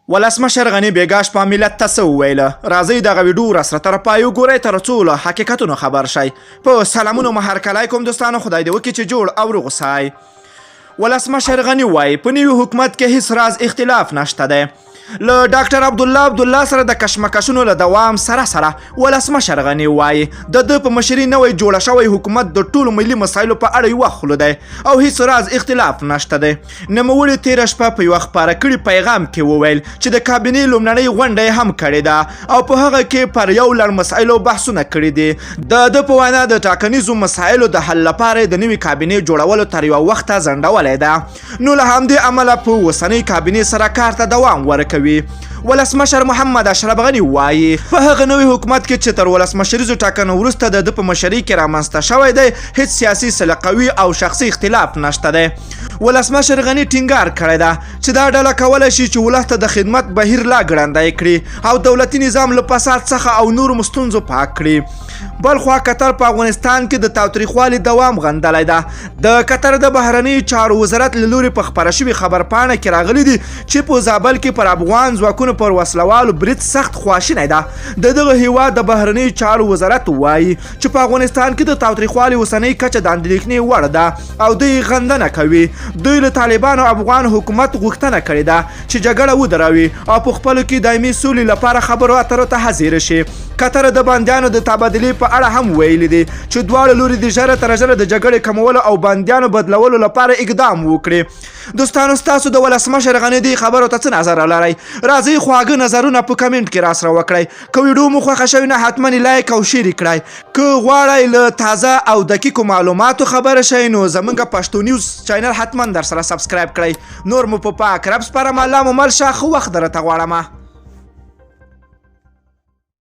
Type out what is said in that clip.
ولسمشر غني بیګا شپه ملت ته څه وویله؟ راځئ دغه ویډیو راسره تر پای وګورئ تر څو له حقیقتونو خبر شئ. په سلامونو مهرکلی کوم دوستانو، خدای دې وکړي چې جوړ او روغ اوسئ. ولسمشر غني وایي په نوي حکومت کې هیڅ راز اختلاف نشته دی. له ډاکټر عبدالله سره د کشمکشونو له دوام سره ولسمشر غني وایي د ده په مشرۍ نوی جوړه شوی حکومت د ټولو ملي مسایلو په اړه یوه خوله دی او هیڅ راز اختلاف نشته دی. نوموړي تېره شپه په یوه خپاره کړي پیغام کې وویل چې د کابینې لومړنۍ غونډه یې هم کړې ده او په هغه کې پر یو لړ مسایلو بحثونه کړي دي. د ده په وینا د ټاکنیزو مسایلو د حل لپاره د نوي کابینې جوړولو تر یوه وخته ځنډولی ده، نو له همدې امله په اوسنۍ کابینې سره کار ته دوام ورکوي. ولسمشر محمد اشرف غني وایي په هغه نوي حکومت کې چې تر ولسمشریزو ټاکنو وروسته د ده په مشرۍ کې رامنځته شوی دی هیڅ سیاسي سلیقوي او شخصي اختلاف نشته دی. ولسمشر غني ټینګار کړی ده چې دا ډله کولی شي چې ولس ته د خدمت بهیر لا ګړندی کړي او دولتي نظام له فساد څخه او نورو ستونزو پاک کړي. بلخوا قطر په افغانستان کې د تاوتریخوالي دوام غندلی ده. د قطر د بهرنیو چارو وزارت له لوري په خپره شوې خبرپاڼه کې راغلي دي چې په زابل کې پر افغان ځواکونو پر وسلوالو برید سخت خواشینی ده. د دغه هیواد د بهرنیو چارو وزارت وایي چې په افغانستان کې د تاوتریخوالي اوسنۍ کچه د اندېښنې وړ ده او دوی غندنه کوي. دوی له طالبانو افغان حکومت غوښتنه کړې ده چې جګړه ودروي او په خپلو کې دایمي سولې لپاره خبرو اترو ته حاضر شي. قطر د بندیانو د تبادلې په اړه هم ویلي دي چې دواړه لوري د ژره تر ژره د جګړې کمولو او بندیانو بدلولو لپاره اقدام وکړي. دوستانو، ستاسو د ولسمشر غني دې خبرو ته څه نظر لرئ؟ راځئ خواږه نظرونه په کمنټ کې راسره وکړئ. که ویډیو مو خوښه شوې نه حتما لایک او شیر کړئ. که غواړئ له تازه او دقیقو معلوماتو خبره شئ نو زموږ پښتو نیوز چینل حتما در سره سبسکرایب کړئ. نور مو په پاک رب سپارم. الله مو مل شه. ښه وخت درته غواړم.